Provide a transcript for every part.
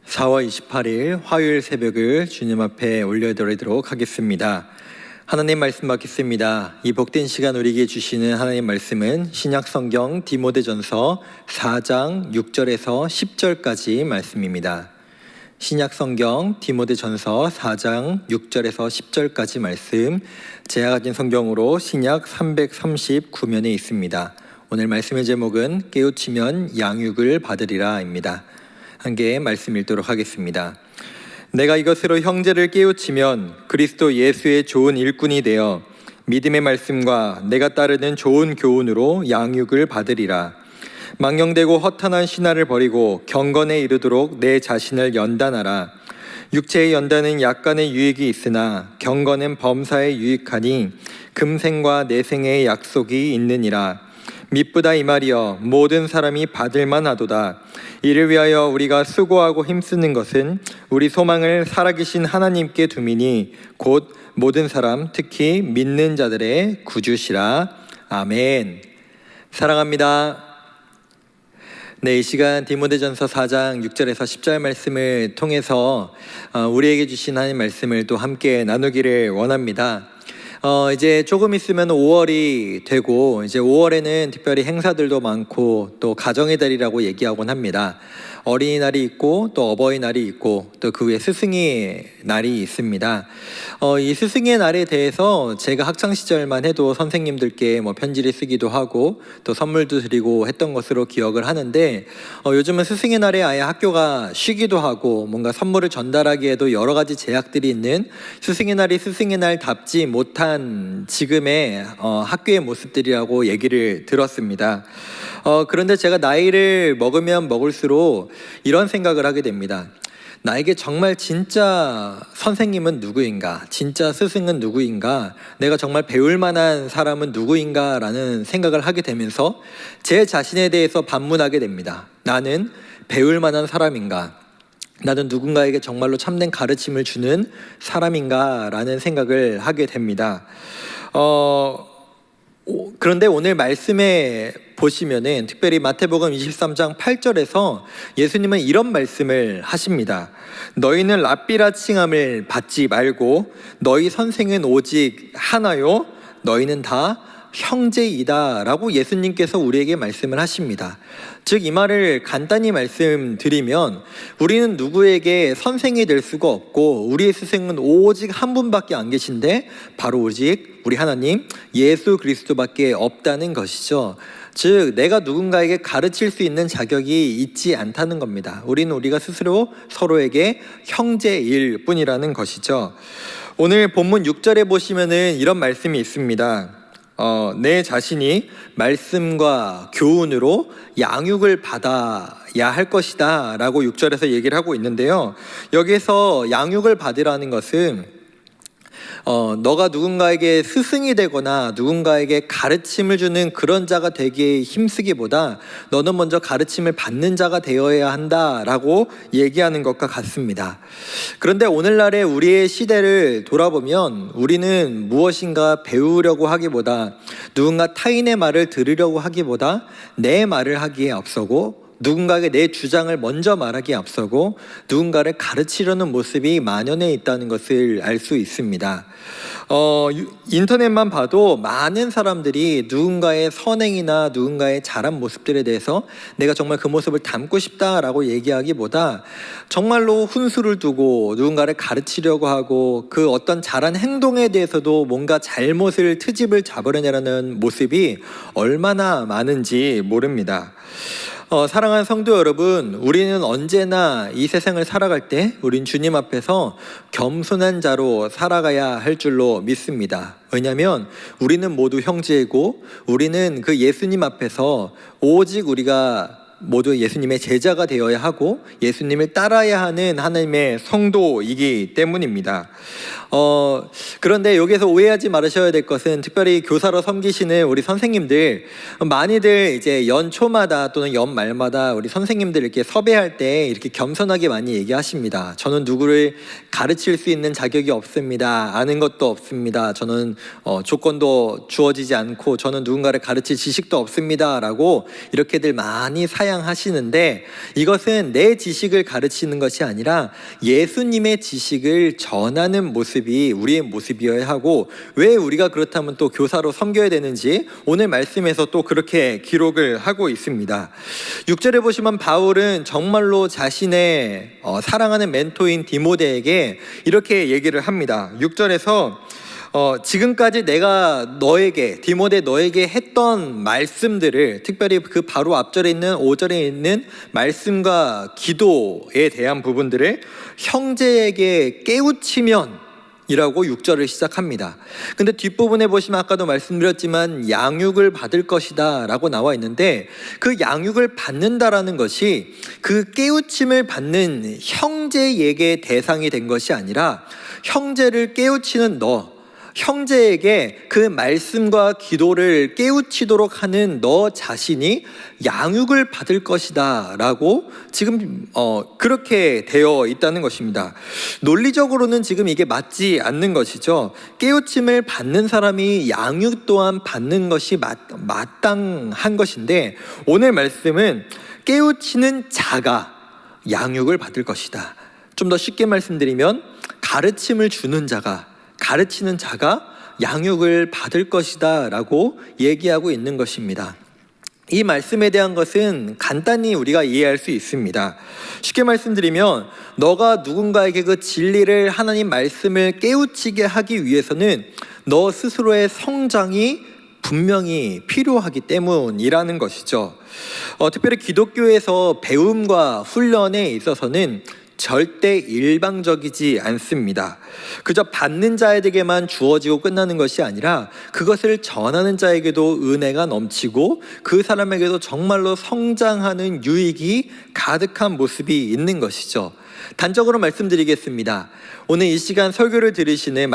4월 28일 화요일 새벽을 주님 앞에 올려드리도록 하겠습니다. 하나님 말씀 받겠습니다. 이 복된 시간 우리에게 주시는 하나님 말씀은 신약성경 디모데전서 4장 6절에서 10절까지 말씀입니다. 신약성경 디모데전서 4장 6절에서 10절까지 말씀, 제가 가진 성경으로 신약 339면에 있습니다. 오늘 말씀의 제목은 깨우치면 양육을 받으리라입니다. 함께 말씀 읽도록 하겠습니다. 내가 이것으로 형제를 깨우치면 그리스도 예수의 좋은 일꾼이 되어 믿음의 말씀과 내가 따르는 좋은 교훈으로 양육을 받으리라. 망령되고 허탄한 신화를 버리고 경건에 이르도록 내 자신을 연단하라. 육체의 연단은 약간의 유익이 있으나 경건은 범사에 유익하니 금생과 내생의 약속이 있느니라. 미쁘다 이 말이여, 모든 사람이 받을만 하도다. 이를 위하여 우리가 수고하고 힘쓰는 것은 우리 소망을 살아계신 하나님께 두미니 곧 모든 사람, 특히 믿는 자들의 구주시라. 아멘. 사랑합니다. 네, 이 시간 디모데전서 4장 6절에서 10절 말씀을 통해서 우리에게 주신 하나님 말씀을 또 함께 나누기를 원합니다. 이제 조금 있으면 5월이 되고, 이제 5월에는 특별히 행사들도 많고 또 가정의 달이라고 얘기하곤 합니다. 어린이날이 있고 또 어버이날이 있고 또 그 후에 스승의 날이 있습니다. 이 스승의 날에 대해서 제가 학창 시절만 해도 선생님들께 편지를 쓰기도 하고 또 선물도 드리고 했던 것으로 기억을 하는데, 요즘은 스승의 날에 아예 학교가 쉬기도 하고 뭔가 선물을 전달하기에도 여러 가지 제약들이 있는 스승의 날이 스승의 날답지 못한 지금의 학교의 모습들이라고 얘기를 들었습니다. 그런데 제가 나이를 먹으면 먹을수록 이런 생각을 하게 됩니다. 나에게 정말 진짜 선생님은 누구인가? 진짜 스승은 누구인가? 내가 정말 배울 만한 사람은 누구인가? 라는 생각을 하게 되면서 제 자신에 대해서 반문하게 됩니다. 나는 배울 만한 사람인가? 나는 누군가에게 정말로 참된 가르침을 주는 사람인가? 라는 생각을 하게 됩니다. 그런데 오늘 말씀에 보시면은 특별히 마태복음 23장 8절에서 예수님은 이런 말씀을 하십니다. 너희는 랍비라 칭함을 받지 말고 너희 선생은 오직 하나요 너희는 다 형제이다 라고 예수님께서 우리에게 말씀을 하십니다. 즉 이 말을 간단히 말씀드리면 우리는 누구에게 선생이 될 수가 없고 우리의 스승은 오직 한 분밖에 안 계신데 바로 오직 우리 하나님 예수 그리스도밖에 없다는 것이죠. 즉 내가 누군가에게 가르칠 수 있는 자격이 있지 않다는 겁니다. 우리가 스스로 서로에게 형제일 뿐이라는 것이죠. 오늘 본문 6절에 보시면은 이런 말씀이 있습니다. 내 자신이 말씀과 교훈으로 양육을 받아야 할 것이다 라고 6절에서 얘기를 하고 있는데요, 여기서 양육을 받으라는 것은 너가 누군가에게 스승이 되거나 누군가에게 가르침을 주는 그런 자가 되기에 힘쓰기보다 너는 먼저 가르침을 받는 자가 되어야 한다라고 얘기하는 것과 같습니다. 그런데 오늘날의 우리의 시대를 돌아보면 우리는 무엇인가 배우려고 하기보다 누군가 타인의 말을 들으려고 하기보다 내 말을 하기에 앞서고 누군가에게 내 주장을 먼저 말하기에 앞서고 누군가를 가르치려는 모습이 만연해 있다는 것을 알 수 있습니다. 인터넷만 봐도 많은 사람들이 누군가의 선행이나 누군가의 잘한 모습들에 대해서 내가 정말 그 모습을 닮고 싶다라고 얘기하기보다 정말로 훈수를 두고 누군가를 가르치려고 하고 그 어떤 잘한 행동에 대해서도 뭔가 잘못을 트집을 잡으려는 모습이 얼마나 많은지 모릅니다. 사랑하는 성도 여러분, 우리는 언제나 이 세상을 살아갈 때 우린 주님 앞에서 겸손한 자로 살아가야 할 줄로 믿습니다. 왜냐하면 우리는 모두 형제이고 우리는 그 예수님 앞에서 오직 우리가 모두 예수님의 제자가 되어야 하고 예수님을 따라야 하는 하나님의 성도이기 때문입니다. 그런데 여기서 오해하지 말으셔야 될 것은 특별히 교사로 섬기시는 우리 선생님들, 많이들 이제 연초마다 또는 연말마다 우리 선생님들 이렇게 섭외할 때 이렇게 겸손하게 많이 얘기하십니다. 저는 누구를 가르칠 수 있는 자격이 없습니다. 아는 것도 없습니다. 저는 조건도 주어지지 않고 저는 누군가를 가르칠 지식도 없습니다 라고 이렇게들 많이 사역 사양하시는데 이것은 내 지식을 가르치는 것이 아니라 예수님의 지식을 전하는 모습이 우리의 모습이어야 하고, 왜 우리가 그렇다면 또 교사로 섬겨야 되는지 오늘 말씀에서 또 그렇게 기록을 하고 있습니다. 6절에 보시면 바울은 정말로 자신의 사랑하는 멘토인 디모데에게 이렇게 얘기를 합니다. 6절에서 지금까지 내가 디모데 너에게 했던 말씀들을, 특별히 그 바로 앞절에 있는 5절에 있는 말씀과 기도에 대한 부분들을 형제에게 깨우치면 이라고 6절을 시작합니다. 근데 뒷부분에 보시면 아까도 말씀드렸지만 양육을 받을 것이다 라고 나와 있는데, 그 양육을 받는다라는 것이 그 깨우침을 받는 형제에게 대상이 된 것이 아니라 형제를 깨우치는 형제에게 그 말씀과 기도를 깨우치도록 하는 너 자신이 양육을 받을 것이다 라고 지금 그렇게 되어 있다는 것입니다. 논리적으로는 지금 이게 맞지 않는 것이죠. 깨우침을 받는 사람이 양육 또한 받는 것이 마땅한 것인데, 오늘 말씀은 깨우치는 자가 양육을 받을 것이다. 좀 더 쉽게 말씀드리면 가르침을 주는 자가, 가르치는 자가 양육을 받을 것이다 라고 얘기하고 있는 것입니다. 이 말씀에 대한 것은 간단히 우리가 이해할 수 있습니다. 쉽게 말씀드리면 너가 누군가에게 그 진리를, 하나님 말씀을 깨우치게 하기 위해서는 너 스스로의 성장이 분명히 필요하기 때문이라는 것이죠. 특별히 기독교에서 배움과 훈련에 있어서는 절대 일방적이지 않습니다. 그저 받는 자에게만 주어지고 끝나는 것이 아니라 그것을 전하는 자에게도 은혜가 넘치고 그 사람에게도 정말로 성장하는 유익이 가득한 모습이 있는 것이죠. 단적으로 말씀드리겠습니다. 오늘 이 시간 설교를 들으시는,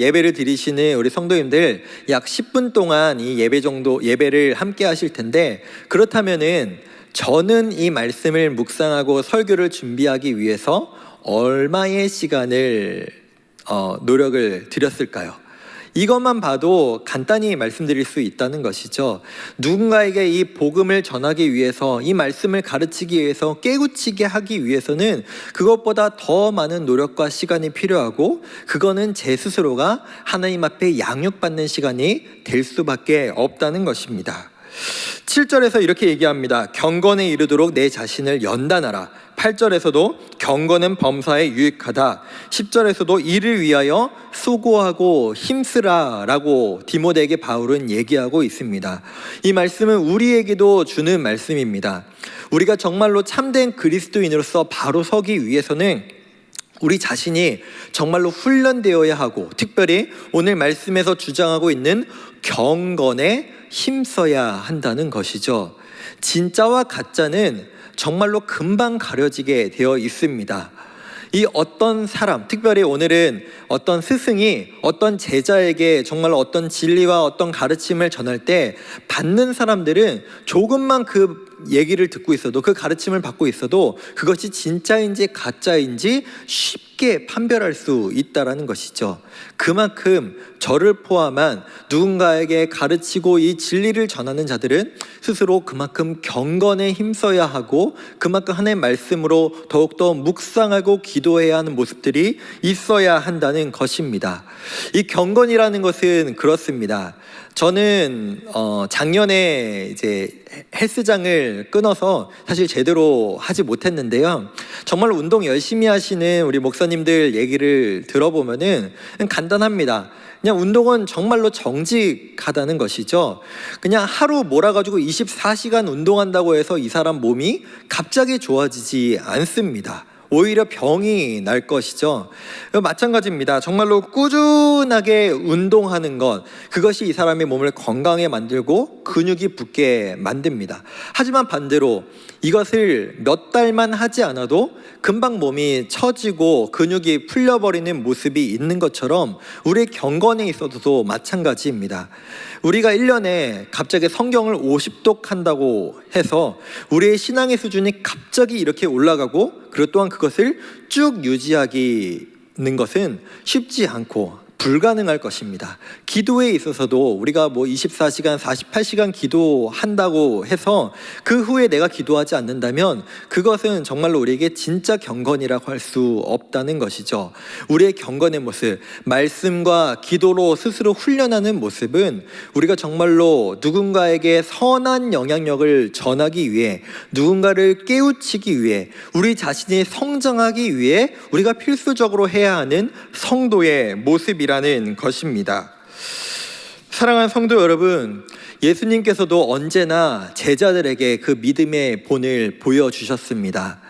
예배를 드리시는 우리 성도님들 약 10분 동안 이 예배를 함께 하실 텐데, 그렇다면은 저는 이 말씀을 묵상하고 설교를 준비하기 위해서 얼마의 시간을 노력을 들였을까요? 이것만 봐도 간단히 말씀드릴 수 있다는 것이죠. 누군가에게 이 복음을 전하기 위해서, 이 말씀을 가르치기 위해서, 깨우치게 하기 위해서는 그것보다 더 많은 노력과 시간이 필요하고, 그거는 제 스스로가 하나님 앞에 양육받는 시간이 될 수밖에 없다는 것입니다. 7절에서 이렇게 얘기합니다. 경건에 이르도록 내 자신을 연단하라. 8절에서도 경건은 범사에 유익하다. 10절에서도 이를 위하여 수고하고 힘쓰라 라고 디모데에게 바울은 얘기하고 있습니다. 이 말씀은 우리에게도 주는 말씀입니다. 우리가 정말로 참된 그리스도인으로서 바로 서기 위해서는 우리 자신이 정말로 훈련되어야 하고, 특별히 오늘 말씀에서 주장하고 있는 경건에 힘써야 한다는 것이죠. 진짜와 가짜는 정말로 금방 가려지게 되어 있습니다. 이 어떤 사람, 특별히 오늘은 어떤 스승이 어떤 제자에게 정말로 어떤 진리와 어떤 가르침을 전할 때 받는 사람들은 조금만 그 얘기를 듣고 있어도, 그 가르침을 받고 있어도 그것이 진짜인지 가짜인지 쉽게 판별할 수 있다는 것이죠. 그만큼 저를 포함한 누군가에게 가르치고 이 진리를 전하는 자들은 스스로 그만큼 경건에 힘써야 하고, 그만큼 하나님의 말씀으로 더욱더 묵상하고 기도해야 하는 모습들이 있어야 한다는 것입니다. 이 경건이라는 것은 그렇습니다. 저는 작년에 이제 헬스장을 끊어서 사실 제대로 하지 못했는데요. 정말 운동 열심히 하시는 우리 목사님들 얘기를 들어보면은 간단합니다. 그냥 운동은 정말로 정직하다는 것이죠. 그냥 하루 몰아가지고 24시간 운동한다고 해서 이 사람 몸이 갑자기 좋아지지 않습니다. 오히려 병이 날 것이죠. 마찬가지입니다. 정말로 꾸준하게 운동하는 것, 그것이 이 사람의 몸을 건강하게 만들고 근육이 붙게 만듭니다. 하지만 반대로 이것을 몇 달만 하지 않아도 금방 몸이 처지고 근육이 풀려버리는 모습이 있는 것처럼 우리의 경건에 있어서도 마찬가지입니다. 우리가 1년에 갑자기 성경을 50독 한다고 해서 우리의 신앙의 수준이 갑자기 이렇게 올라가고, 그리고 또한 그것을 쭉 유지하기는 것은 쉽지 않고 불가능할 것입니다. 기도에 있어서도 우리가 뭐 24시간, 48시간 기도한다고 해서 그 후에 내가 기도하지 않는다면 그것은 정말로 우리에게 진짜 경건이라고 할 수 없다는 것이죠. 우리의 경건의 모습, 말씀과 기도로 스스로 훈련하는 모습은 우리가 정말로 누군가에게 선한 영향력을 전하기 위해, 누군가를 깨우치기 위해, 우리 자신이 성장하기 위해 우리가 필수적으로 해야 하는 성도의 모습이라는 것입니다. 사랑하는 성도 여러분, 예수님께서도 언제나 제자들에게 그 믿음의 본을 보여주셨습니다.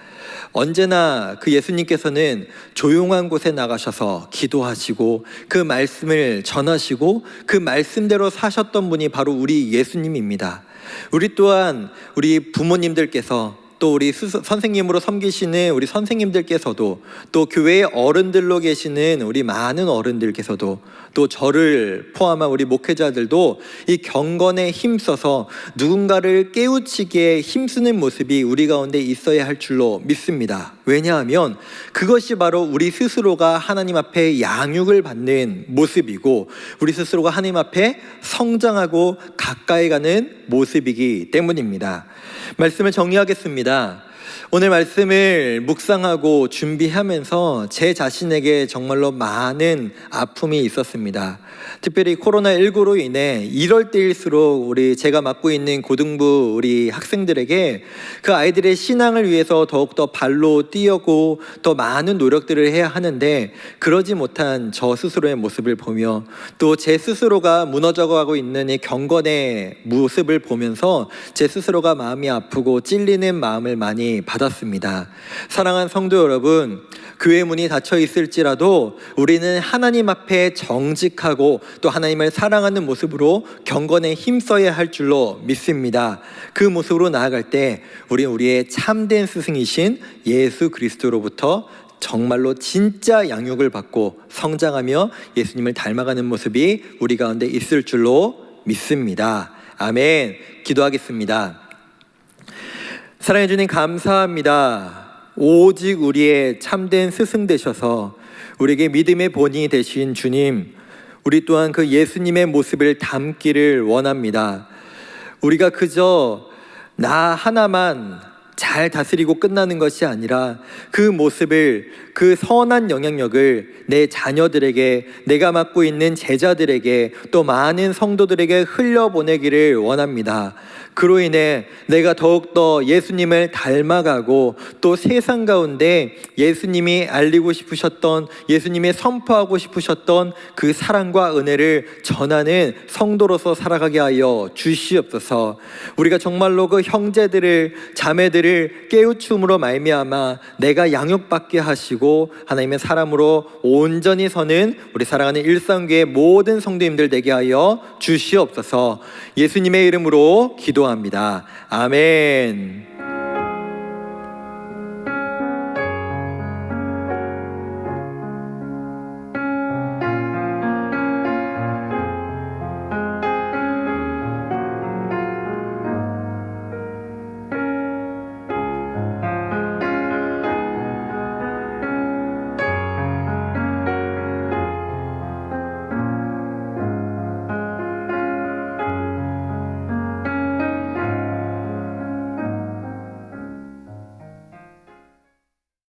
언제나 그 예수님께서는 조용한 곳에 나가셔서 기도하시고 그 말씀을 전하시고 그 말씀대로 사셨던 분이 바로 우리 예수님입니다. 우리 또한 우리 부모님들께서, 또 우리 선생님으로 섬기시는 우리 선생님들께서도, 또 교회의 어른들로 계시는 우리 많은 어른들께서도, 또 저를 포함한 우리 목회자들도 이 경건에 힘써서 누군가를 깨우치기에 힘쓰는 모습이 우리 가운데 있어야 할 줄로 믿습니다. 왜냐하면 그것이 바로 우리 스스로가 하나님 앞에 양육을 받는 모습이고, 우리 스스로가 하나님 앞에 성장하고 가까이 가는 모습이기 때문입니다. 말씀을 정리하겠습니다. 오늘 말씀을 묵상하고 준비하면서 제 자신에게 정말로 많은 아픔이 있었습니다. 특별히 코로나19로 인해 이럴 때일수록 제가 맡고 있는 고등부 우리 학생들에게 그 아이들의 신앙을 위해서 더욱더 발로 뛰고 더 많은 노력들을 해야 하는데, 그러지 못한 저 스스로의 모습을 보며 또 제 스스로가 무너져가고 있는 이 경건의 모습을 보면서 제 스스로가 마음이 아프고 찔리는 마음을 많이 받았습니다. 사랑하는 성도 여러분, 교회 문이 닫혀 있을지라도 우리는 하나님 앞에 정직하고 또 하나님을 사랑하는 모습으로 경건에 힘써야 할 줄로 믿습니다. 그 모습으로 나아갈 때 우리의 참된 스승이신 예수 그리스도로부터 정말로 진짜 양육을 받고 성장하며 예수님을 닮아가는 모습이 우리 가운데 있을 줄로 믿습니다. 아멘. 기도하겠습니다. 사랑해 주님 감사합니다. 오직 우리의 참된 스승 되셔서 우리에게 믿음의 본이 되신 주님, 우리 또한 그 예수님의 모습을 담기를 원합니다. 우리가 그저 나 하나만 잘 다스리고 끝나는 것이 아니라 그 모습을, 그 선한 영향력을 내 자녀들에게, 내가 맡고 있는 제자들에게, 또 많은 성도들에게 흘려보내기를 원합니다. 그로 인해 내가 더욱더 예수님을 닮아가고 또 세상 가운데 예수님이 알리고 싶으셨던, 예수님이 선포하고 싶으셨던 그 사랑과 은혜를 전하는 성도로서 살아가게 하여 주시옵소서. 우리가 정말로 그 형제들을, 자매들을 깨우침으로 말미암아 내가 양육받게 하시고 하나님의 사람으로 온전히 서는 우리 사랑하는 일상교회 모든 성도님들 되게 하여 주시옵소서. 예수님의 이름으로 기도합니다. 아멘.